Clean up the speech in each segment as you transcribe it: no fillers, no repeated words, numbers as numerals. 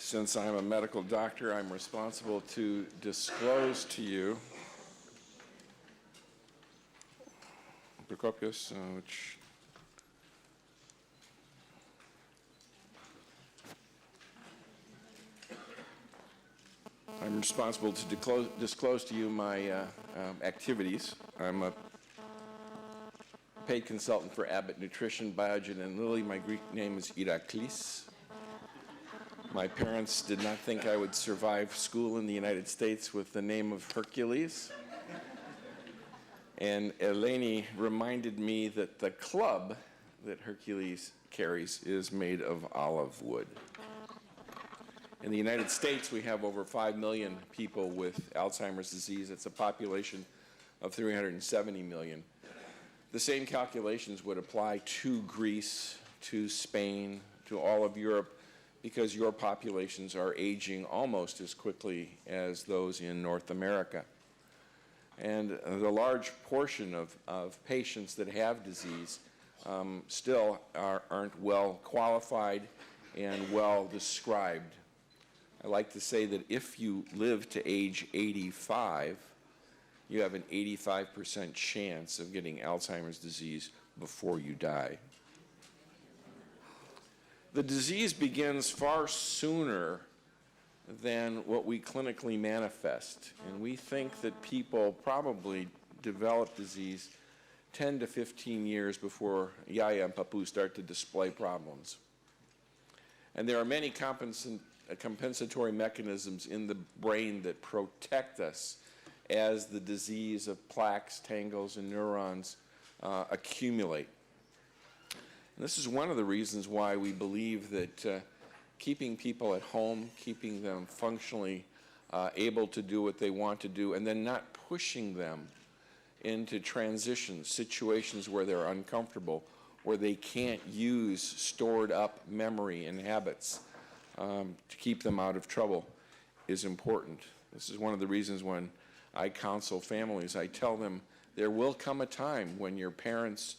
Since I'm a medical doctor, I'm responsible to disclose to you Procopius, which I'm responsible to disclose to you my activities. I'm a paid consultant for Abbott Nutrition, Biogen, and Lilly. My Greek name is Iraklis. My parents did not think I would survive school in the United States with the name of Hercules. And Eleni reminded me that the club that Hercules carries is made of olive wood. In the United States, we have over 5 million people with Alzheimer's disease. It's a population of 370 million. The same calculations would apply to Greece, to Spain, to all of Europe, because your populations are aging almost as quickly as those in North America. And the large portion of patients that have disease still aren't well qualified and well described. I like to say that if you live to age 85, you have an 85% chance of getting Alzheimer's disease before you die. The disease begins far sooner than what we clinically manifest, and we think that people probably develop disease 10 to 15 years before Yaya and Papu start to display problems. And there are many compensatory mechanisms in the brain that protect us as the disease of plaques, tangles, and neurons accumulate. And this is one of the reasons why we believe that keeping people at home, keeping them functionally able to do what they want to do, and then not pushing them into transitions, situations where they're uncomfortable, where they can't use stored up memory and habits to keep them out of trouble, is important. This is one of the reasons when I counsel families, I tell them there will come a time when your parents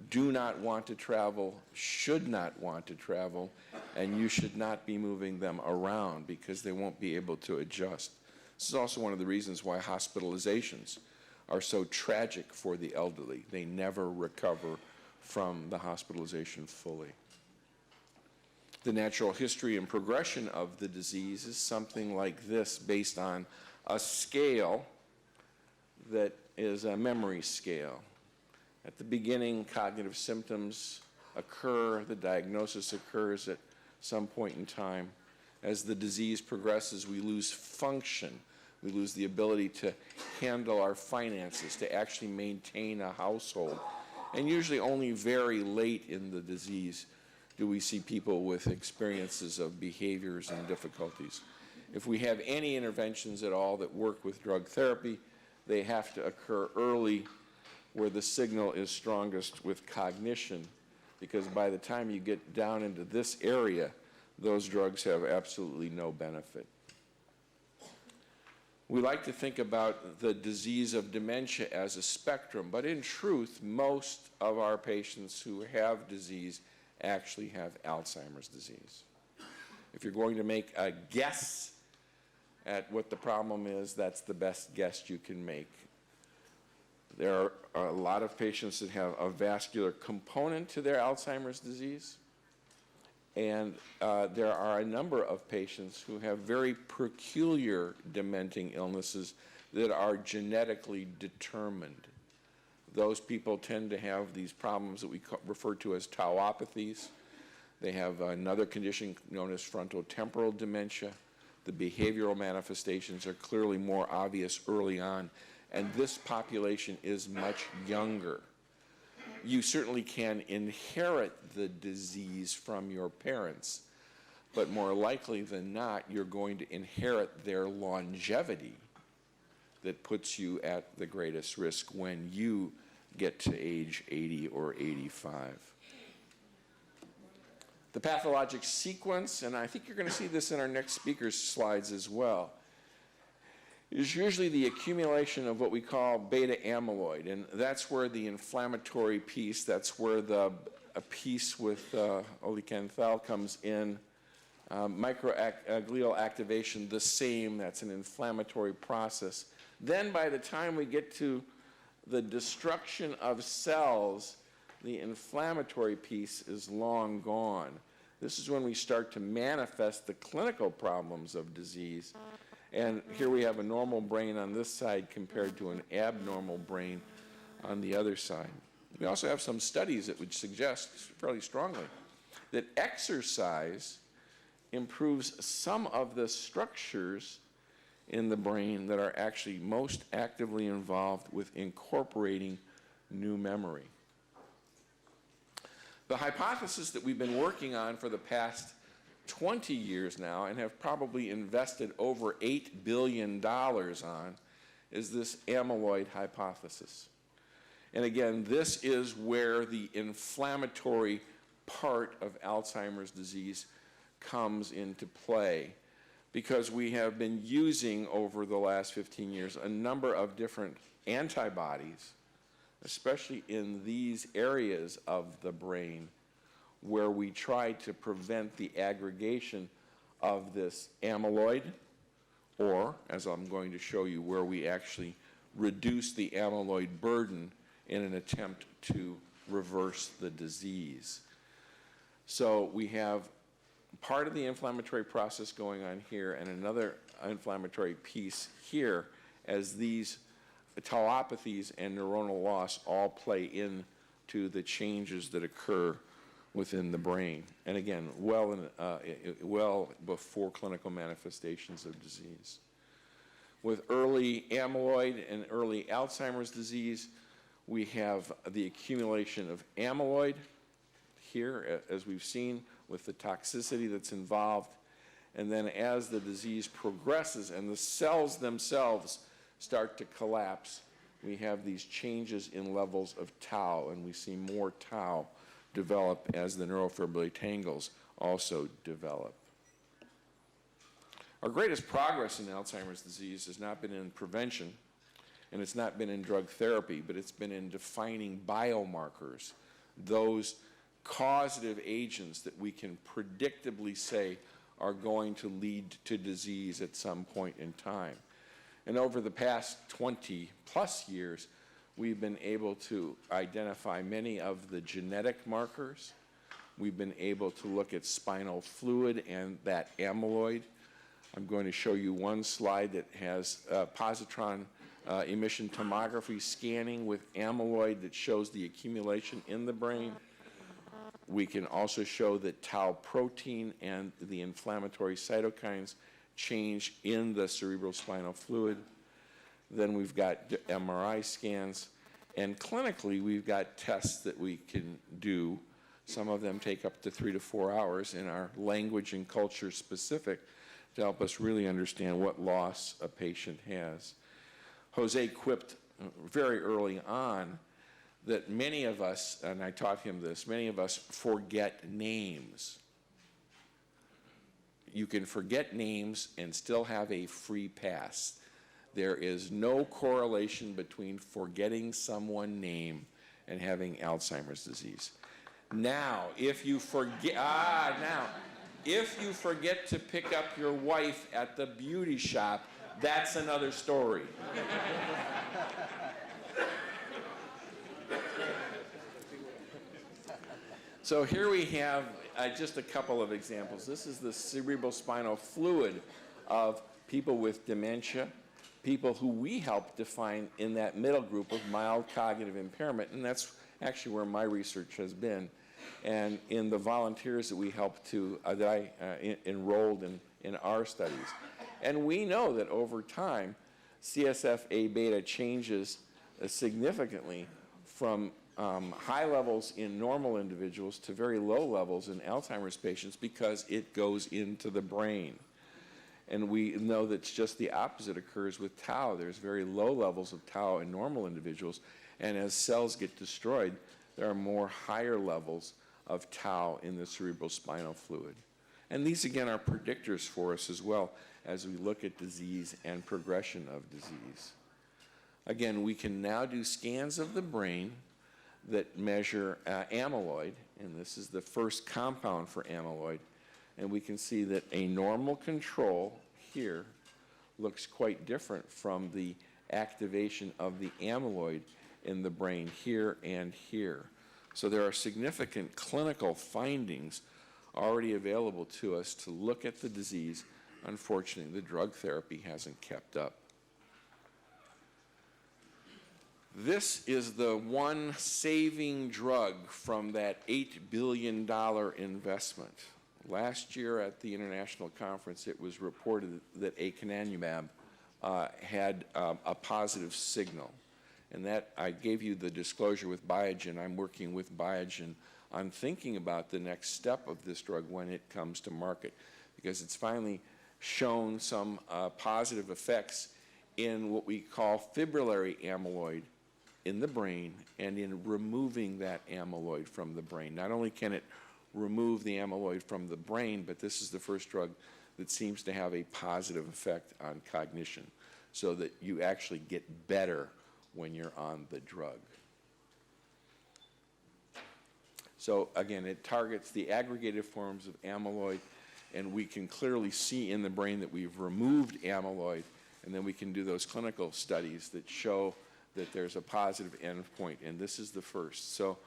do not want to travel, should not want to travel, and you should not be moving them around because they won't be able to adjust. This is also one of the reasons why hospitalizations are so tragic for the elderly. They never recover from the hospitalization fully. The natural history and progression of the disease is something like this, based on a scale that is a memory scale. At the beginning, cognitive symptoms occur, the diagnosis occurs at some point in time. As the disease progresses, we lose function. We lose the ability to handle our finances, to actually maintain a household. And usually only very late in the disease do we see people with experiences of behaviors and difficulties. If we have any interventions at all that work with drug therapy, they have to occur early, where the signal is strongest with cognition, because by the time you get down into this area, those drugs have absolutely no benefit. We like to think about the disease of dementia as a spectrum, but in truth, most of our patients who have disease actually have Alzheimer's disease. If you're going to make a guess at what the problem is, that's the best guess you can make. There are a lot of patients that have a vascular component to their Alzheimer's disease, and there are a number of patients who have very peculiar dementing illnesses that are genetically determined. Those people tend to have these problems that we refer to as tauopathies. They have another condition known as frontotemporal dementia. The behavioral manifestations are clearly more obvious early on, and this population is much younger. You certainly can inherit the disease from your parents, but more likely than not, you're going to inherit their longevity that puts you at the greatest risk when you get to age 80 or 85. The pathologic sequence, and I think you're going to see this in our next speaker's slides as well, is usually the accumulation of what we call beta amyloid, and that's where the inflammatory piece, that's where a piece with oleocanthal comes in microglial activation, the same. That's an inflammatory process. Then by the time we get to the destruction of cells, the inflammatory piece is long gone. This is when we start to manifest the clinical problems of disease. And here we have a normal brain on this side compared to an abnormal brain on the other side. We also have some studies that would suggest fairly strongly that exercise improves some of the structures in the brain that are actually most actively involved with incorporating new memory. The hypothesis that we've been working on for the past 20 years now and have probably invested over $8 billion on is this amyloid hypothesis. And again, this is where the inflammatory part of Alzheimer's disease comes into play, because we have been using over the last 15 years a number of different antibodies, especially in these areas of the brain where we try to prevent the aggregation of this amyloid, or, as I'm going to show you, where we actually reduce the amyloid burden in an attempt to reverse the disease. So we have part of the inflammatory process going on here and another inflammatory piece here as these tauopathies and neuronal loss all play into the changes that occur within the brain. And again, well before clinical manifestations of disease. With early amyloid and early Alzheimer's disease, we have the accumulation of amyloid here, as we've seen, with the toxicity that's involved. And then as the disease progresses and the cells themselves start to collapse, we have these changes in levels of tau, and we see more tau develop as the neurofibrillary tangles also develop. Our greatest progress in Alzheimer's disease has not been in prevention, and it's not been in drug therapy, but it's been in defining biomarkers, those causative agents that we can predictably say are going to lead to disease at some point in time. And over the past 20 plus years, we've been able to identify many of the genetic markers. We've been able to look at spinal fluid and that amyloid. I'm going to show you one slide that has positron emission tomography scanning with amyloid that shows the accumulation in the brain. We can also show that tau protein and the inflammatory cytokines change in the cerebrospinal fluid. Then we've got MRI scans, and clinically we've got tests that we can do. Some of them take up to 3 to 4 hours and are language and culture specific to help us really understand what loss a patient has. Jose quipped very early on that many of us, and I taught him this, many of us forget names. You can forget names and still have a free pass. There is no correlation between forgetting someone's name and having Alzheimer's disease. Now, if you forget, if you forget to pick up your wife at the beauty shop, that's another story. So here we have just a couple of examples. This is the cerebrospinal fluid of people with dementia, people who we help define in that middle group of mild cognitive impairment, and that's actually where my research has been. And in the volunteers that we helped to, that I enrolled in our studies. And we know that over time, CSF-A beta changes significantly from high levels in normal individuals to very low levels in Alzheimer's patients because it goes into the brain. And we know that just the opposite occurs with tau. There's very low levels of tau in normal individuals, and as cells get destroyed, there are more higher levels of tau in the cerebrospinal fluid. And these, again, are predictors for us as well as we look at disease and progression of disease. Again, we can now do scans of the brain that measure amyloid, and this is the first compound for amyloid. And we can see that a normal control here looks quite different from the activation of the amyloid in the brain here and here. So there are significant clinical findings already available to us to look at the disease. Unfortunately, the drug therapy hasn't kept up. This is the one saving drug from that $8 billion investment. Last year at the international conference, it was reported that acanumab had a positive signal. And that, I gave you the disclosure with Biogen. I'm working with Biogen on thinking about the next step of this drug when it comes to market, because it's finally shown some positive effects in what we call fibrillary amyloid in the brain and in removing that amyloid from the brain. Not only can it remove the amyloid from the brain, but this is the first drug that seems to have a positive effect on cognition, so that you actually get better when you're on the drug. So again, it targets the aggregated forms of amyloid, and we can clearly see in the brain that we've removed amyloid, and then we can do those clinical studies that show that there's a positive endpoint, and this is the first. So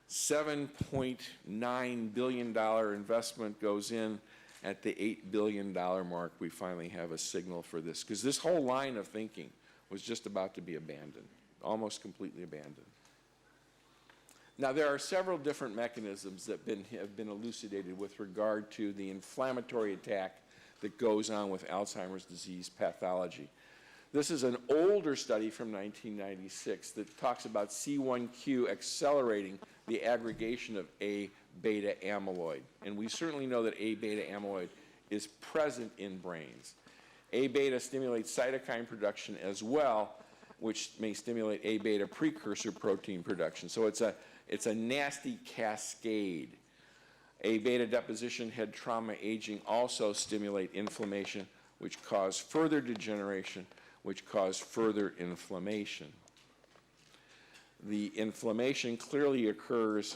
$7.9 billion investment goes in. At the $8 billion mark, we finally have a signal for this, because this whole line of thinking was just about to be abandoned, almost completely abandoned. Now, there are several different mechanisms that have been elucidated with regard to the inflammatory attack that goes on with Alzheimer's disease pathology. This is an older study from 1996 that talks about C1q accelerating the aggregation of A-beta amyloid. And we certainly know that A-beta amyloid is present in brains. A-beta stimulates cytokine production as well, which may stimulate A-beta precursor protein production. So it's a nasty cascade. A-beta deposition, head trauma, aging also stimulate inflammation, which cause further degeneration, which cause further inflammation. The inflammation clearly occurs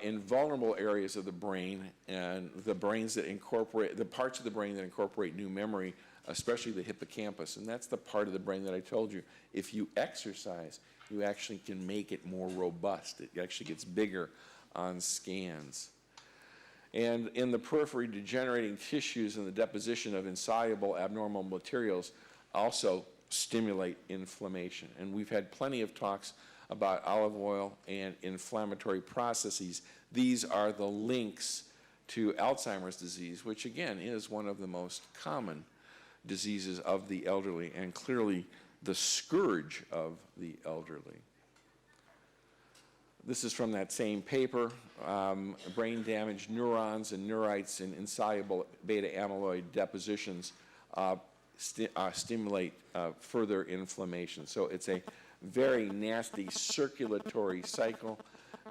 in vulnerable areas of the brain, and the parts of the brain that incorporate new memory, especially the hippocampus. And that's the part of the brain that I told you, if you exercise, you actually can make it more robust. It actually gets bigger on scans. And in the periphery, degenerating tissues and the deposition of insoluble abnormal materials also stimulate inflammation. And we've had plenty of talks about olive oil and inflammatory processes. These are the links to Alzheimer's disease, which again is one of the most common diseases of the elderly and clearly the scourge of the elderly. This is from that same paper. Brain-damaged neurons and neurites in insoluble beta amyloid depositions stimulate further inflammation. So it's a very nasty circulatory cycle,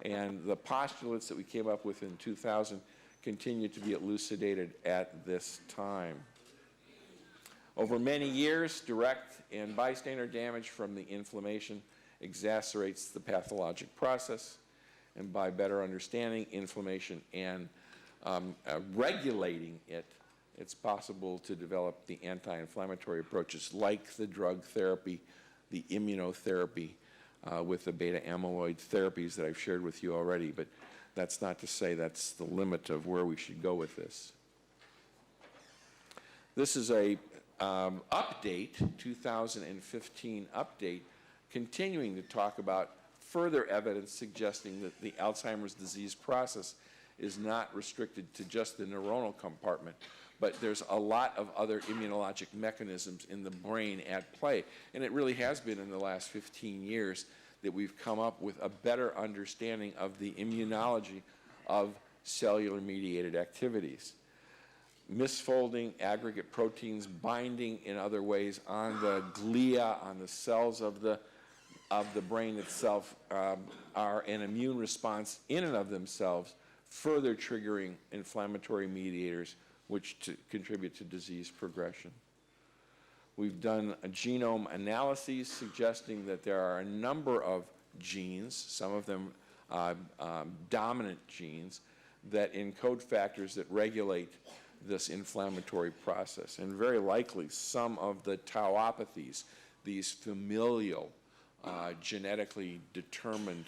and the postulates that we came up with in 2000 continue to be elucidated at this time. Over many years, direct and bystander damage from the inflammation exacerbates the pathologic process, and by better understanding inflammation and regulating it, it's possible to develop the anti-inflammatory approaches like the drug therapy, the immunotherapy with the beta amyloid therapies that I've shared with you already, but that's not to say that's the limit of where we should go with this. This is a update, 2015 update, continuing to talk about further evidence suggesting that the Alzheimer's disease process is not restricted to just the neuronal compartment, but there's a lot of other immunologic mechanisms in the brain at play. And it really has been in the last 15 years that we've come up with a better understanding of the immunology of cellular-mediated activities. Misfolding, aggregate proteins binding in other ways on the glia, on the cells of the brain itself, are an immune response in and of themselves, further triggering inflammatory mediators which contribute to disease progression. We've done a genome analyses suggesting that there are a number of genes, some of them dominant genes, that encode factors that regulate this inflammatory process. And very likely some of the tauopathies, these familial, genetically determined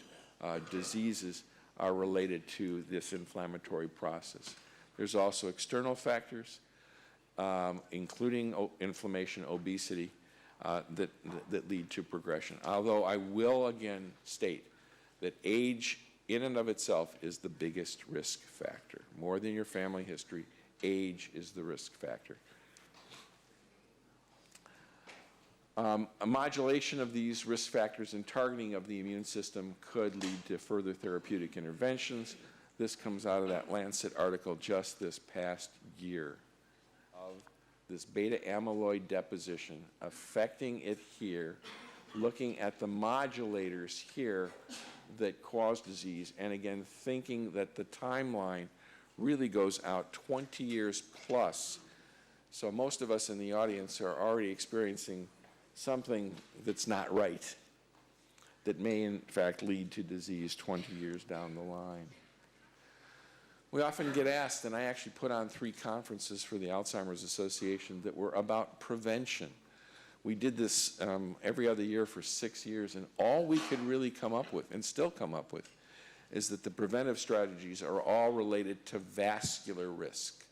diseases, are related to this inflammatory process. There's also external factors, including inflammation, obesity, that lead to progression. Although I will again state that age in and of itself is the biggest risk factor. More than your family history, age is the risk factor. A modulation of these risk factors and targeting of the immune system could lead to further therapeutic interventions. This comes out of that Lancet article just this past year of this beta amyloid deposition affecting it here, looking at the modulators here that cause disease, and again thinking that the timeline really goes out 20 years plus. So most of us in the audience are already experiencing something that's not right, that may in fact lead to disease 20 years down the line. We often get asked, and I actually put on 3 conferences for the Alzheimer's Association that were about prevention. We did this every other year for 6 years, and all we could really come up with, and still come up with, is that the preventive strategies are all related to vascular risk,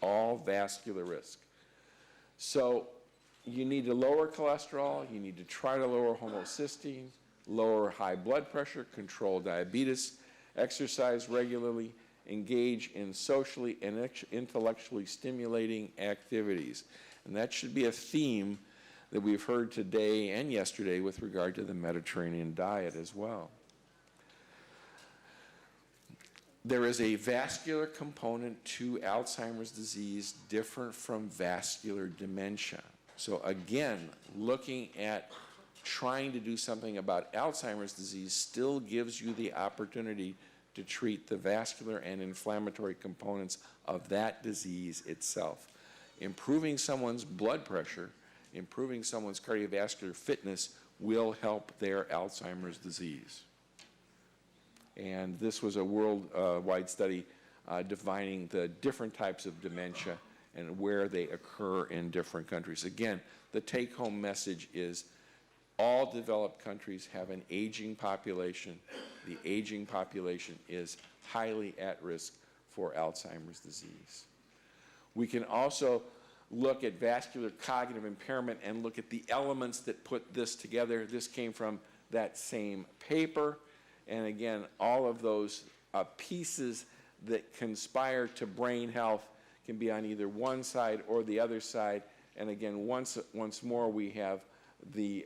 all vascular risk. So you need to lower cholesterol, you need to try to lower homocysteine, lower high blood pressure, control diabetes, exercise regularly, engage in socially and intellectually stimulating activities. And that should be a theme that we've heard today and yesterday with regard to the Mediterranean diet as well. There is a vascular component to Alzheimer's disease different from vascular dementia. So again, looking at trying to do something about Alzheimer's disease still gives you the opportunity to treat the vascular and inflammatory components of that disease itself. Improving someone's blood pressure, improving someone's cardiovascular fitness will help their Alzheimer's disease. And this was a worldwide study defining the different types of dementia and where they occur in different countries. Again, the take-home message is all developed countries have an aging population. The aging population is highly at risk for Alzheimer's disease. We can also look at vascular cognitive impairment and look at the elements that put this together. This came from that same paper. And again, all of those pieces that conspire to brain health can be on either one side or the other side. And again, once more, we have the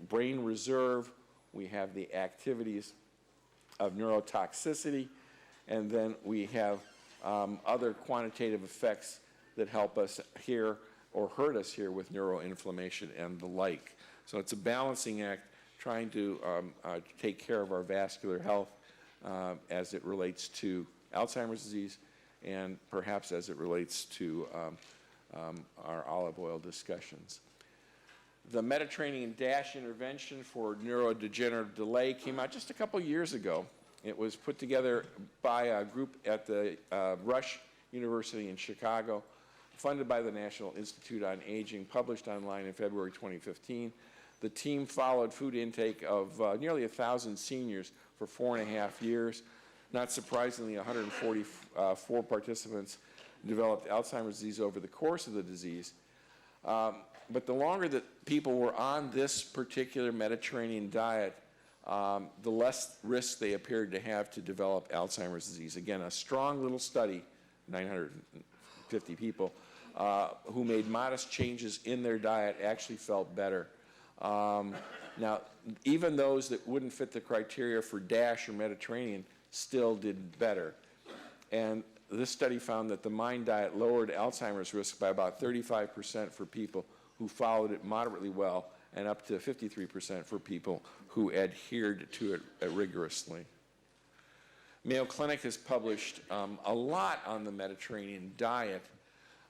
brain reserve, we have the activities of neurotoxicity, and then we have other quantitative effects that help us here or hurt us here with neuroinflammation and the like. So it's a balancing act trying to take care of our vascular health as it relates to Alzheimer's disease and perhaps as it relates to our olive oil discussions. The Mediterranean DASH intervention for neurodegenerative delay came out just a couple years ago. It was put together by a group at the Rush University in Chicago, funded by the National Institute on Aging, published online in February 2015. The team followed food intake of nearly 1,000 seniors for 4.5 years. Not surprisingly, 144 participants developed Alzheimer's disease over the course of the disease. But the longer that people were on this particular Mediterranean diet, the less risk they appeared to have to develop Alzheimer's disease. Again, a strong little study, 950 people, who made modest changes in their diet actually felt better. Now, even those that wouldn't fit the criteria for DASH or Mediterranean still did better. And this study found that the MIND diet lowered Alzheimer's risk by about 35% for people who followed it moderately well, and up to 53% for people who adhered to it rigorously. Mayo Clinic has published a lot on the Mediterranean diet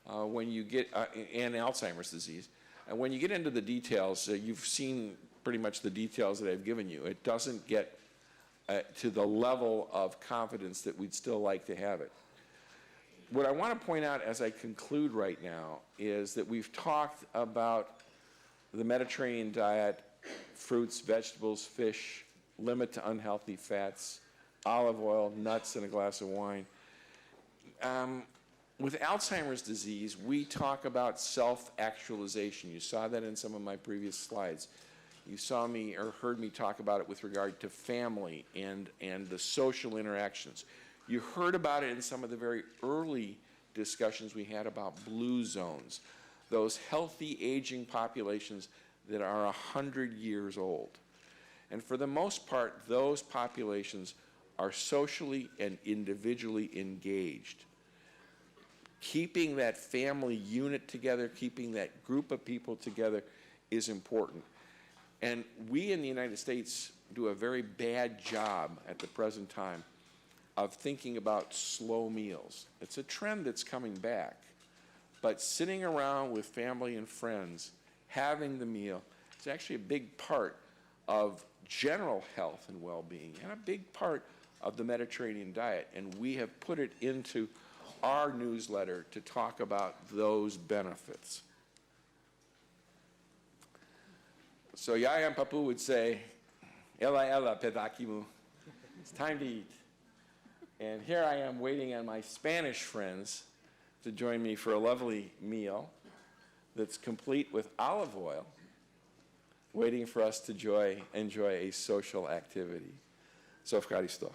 when you get and Alzheimer's disease. And when you get into the details, you've seen pretty much the details that I've given you. It doesn't get to the level of confidence that we'd still like to have it. What I want to point out as I conclude right now is that we've talked about the Mediterranean diet, fruits, vegetables, fish, limit to unhealthy fats, olive oil, nuts, and a glass of wine. With Alzheimer's disease, we talk about self-actualization. You saw that in some of my previous slides. You saw me or heard me talk about it with regard to family and the social interactions. You heard about it in some of the very early discussions we had about blue zones, those healthy aging populations that are 100 years old. And for the most part, those populations are socially and individually engaged. Keeping that family unit together, keeping that group of people together is important. And we in the United States do a very bad job at the present time of thinking about slow meals. It's a trend that's coming back. But sitting around with family and friends, having the meal, is actually a big part of general health and well-being and a big part of the Mediterranean diet. And we have put it into our newsletter to talk about those benefits. So Yaya and Papu would say, Ella, Ella, pedakimu. It's time to eat. And here I am waiting on my Spanish friends to join me for a lovely meal that's complete with olive oil, waiting for us to enjoy a social activity. So, ευχαριστώ.